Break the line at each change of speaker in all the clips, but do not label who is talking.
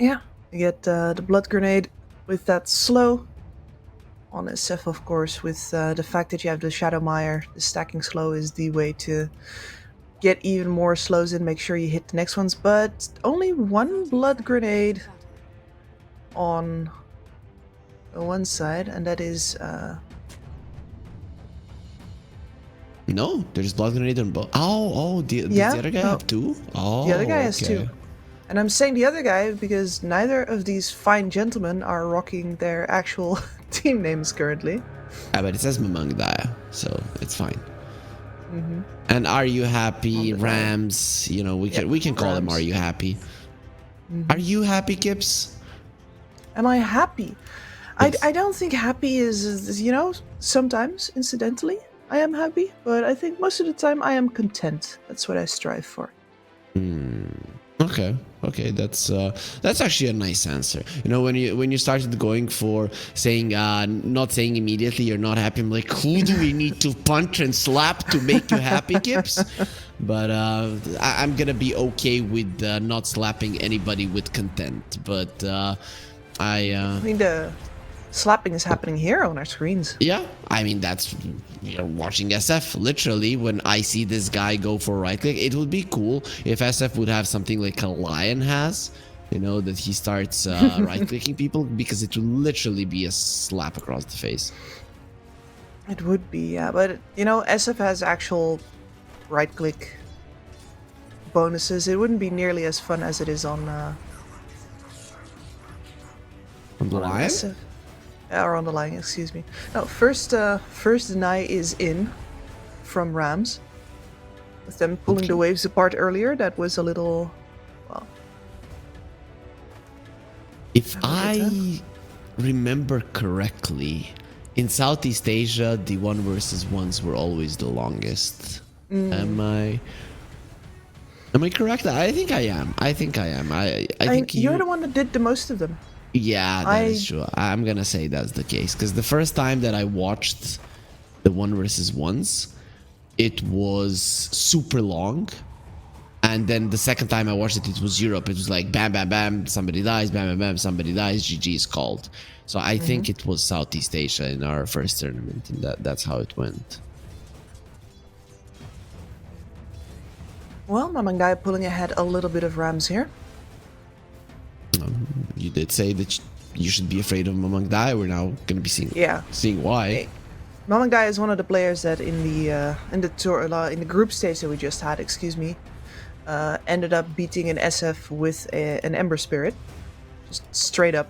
Yeah, you get the blood grenade with that slow on SF, of course. With the fact that you have the Shadow Mire, the stacking slow is the way to get even more slows in. Make sure you hit the next ones, but only one blood grenade on one side, and that is
No, there's blood grenade on both. Oh, does the other guy have two? Oh,
the other guy has
okay.
two. And I'm saying the other guy because neither of these fine gentlemen are rocking their actual team names currently.
Yeah, but it says MAMANG DAYA, so it's fine.
Mm-hmm.
And are you happy, RAMZ? You know, we can call them. Are you happy?
Mm-hmm.
Are you happy, Kips?
Am I happy? I don't think happy is, you know, sometimes, incidentally, I am happy, but I think most of the time I am content. That's what I strive for.
Okay, that's actually a nice answer. You know, when you started going for saying not saying immediately you're not happy, I'm like, who do we need to punch and slap to make you happy, Kips? But I'm gonna be okay with not slapping anybody with content. But
I mean, the slapping is happening here on our screens.
Yeah, I mean, that's, you're watching SF. Literally, when I see this guy go for right click, it would be cool if SF would have something like a lion has, you know, that he starts right clicking people, because it would literally be a slap across the face.
It would be, yeah, but you know, SF has actual right click bonuses. It wouldn't be nearly as fun as it is on
the lion?
SF. Or on the line, excuse me. No, first deny is in from RAMZ. With them pulling the waves apart earlier, that was a little, well.
If I remember correctly, in Southeast Asia, the 1v1s were always the longest. Am I correct? I think I am. I think
you're the one that did the most of them.
Yeah, that is true. I'm gonna say that's the case, because the first time that I watched the 1v1s, it was super long, and then the second time I watched it, it was Europe. It was like bam, bam, bam, somebody dies, bam, bam, bam, somebody dies, GG is called. So I think it was Southeast Asia in our first tournament, and that's how it went.
Well, MAMANG pulling ahead a little bit of RAMZ here.
You did say that you should be afraid of MAMANG. We're now going to be seeing why.
Hey, MAMANG is one of the players that in the group stage that we just had, excuse me, ended up beating an SF with an Ember Spirit, just straight up.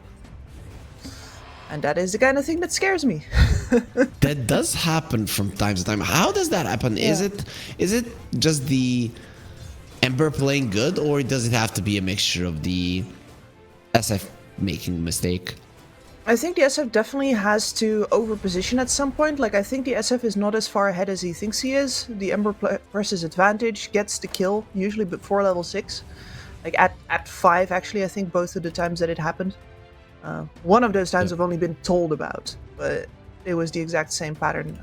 And that is the kind of thing that scares me.
That does happen from time to time. How does that happen? Yeah. Is it just the Ember playing good, or does it have to be a mixture of the SF making a mistake?
I think the SF definitely has to overposition at some point. Like, I think the SF is not as far ahead as he thinks he is. The Ember presses advantage, gets the kill, usually before level 6. Like, at 5, actually, I think both of the times that it happened. One of those times I've only been told about, but it was the exact same pattern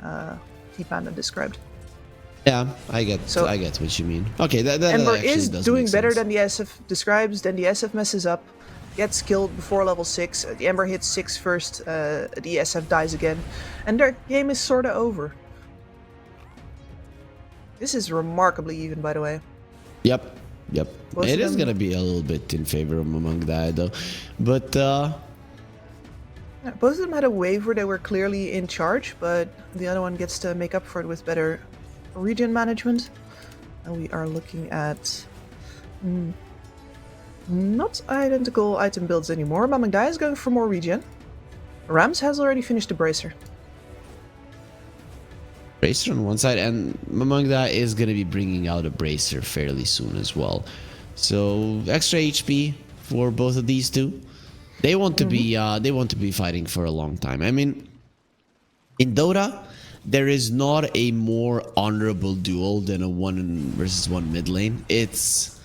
T-Panda described.
Yeah, I get what you mean. Okay, that
Ember is doing better than the SF describes, then the SF messes up, gets killed before level 6, the Ember hits 6 first, the SF dies again, and their game is sorta over. This is remarkably even, by the way.
Yep. It is gonna be a little bit in favor of MAMANG though, but
both of them had a wave where they were clearly in charge, but the other one gets to make up for it with better region management. And we are looking at not identical item builds anymore. MAMANG is going for more regen. RAMZ has already finished the bracer.
Bracer on one side, and MAMANG is going to be bringing out a bracer fairly soon as well. So extra HP for both of these two. They want to be fighting for a long time. I mean, in Dota, there is not a more honorable duel than a 1v1 mid lane. It's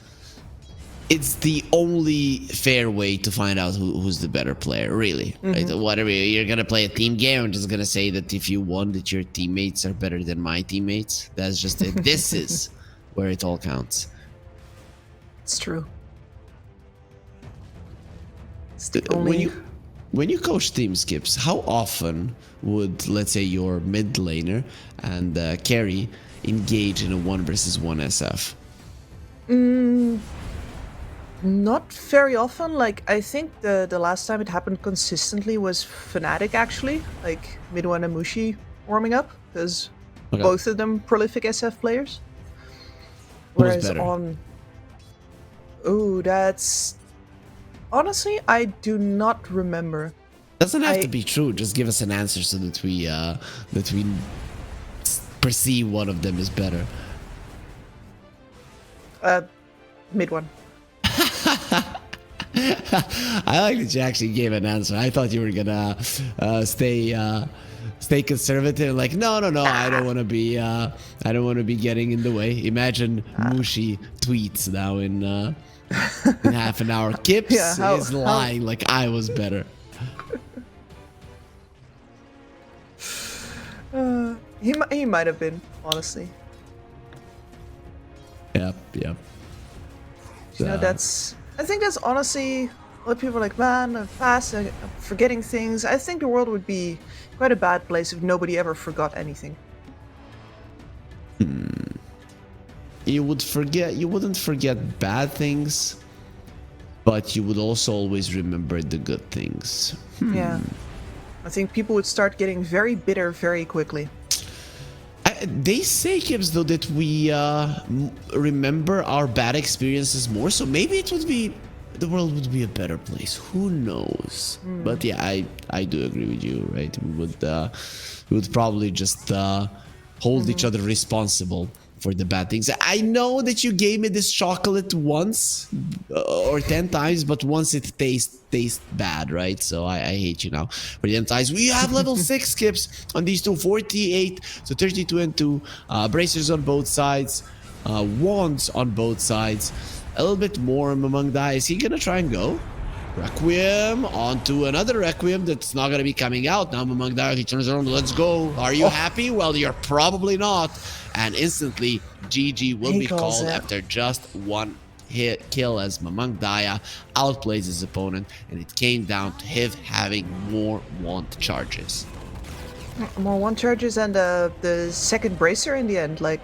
the only fair way to find out who's the better player, really. Right? Whatever, you're gonna play a team game, I'm just gonna say that if you won, that your teammates are better than my teammates. That's just it. This is where it all counts.
It's true. It's the only...
When you coach team skips, how often would, let's say, your mid laner and carry engage in a 1 versus 1 SF?
Not very often. Like, I think the last time it happened consistently was Fnatic, actually. Like, Midwan and Mushi warming up, because both of them prolific SF players. Whereas on... Oh, that's... Honestly, I do not remember.
Doesn't have to be true. Just give us an answer so that we perceive one of them is better.
Mid one.
I like that you actually gave an answer. I thought you were gonna stay conservative. Like, no, I don't want to be. I don't want to be getting in the way. Imagine Mushi tweets now in half an hour. Kips is lying like I was better.
He might have been, honestly.
Yep.
You know, I think that's honestly what people are like, man, I'm fast, I'm forgetting things. I think the world would be quite a bad place if nobody ever forgot anything.
You wouldn't forget bad things, but you would also always remember the good things.
Yeah. I think people would start getting very bitter very quickly.
They say, Kibbs, though, that we remember our bad experiences more, so maybe the world would be a better place. Who knows? But yeah, I do agree with you, right? We would probably just hold each other responsible for the bad things. I know that you gave me this chocolate once or 10 times, but once it tastes bad, right? So I hate you now for the 10 times. We have level 6 skips on these two, 48 to 32 and 2, bracers on both sides, wands on both sides, a little bit more MAMANG DAYA. Is he gonna try and go? Requiem onto another Requiem that's not gonna be coming out. Now MAMANG DAYA, he turns around, let's go. Are you happy? Well, you're probably not. And instantly, GG will be called after just one hit kill as MAMANG DAYA outplays his opponent, and it came down to him having more wand charges.
More wand charges and the second bracer in the end. Like,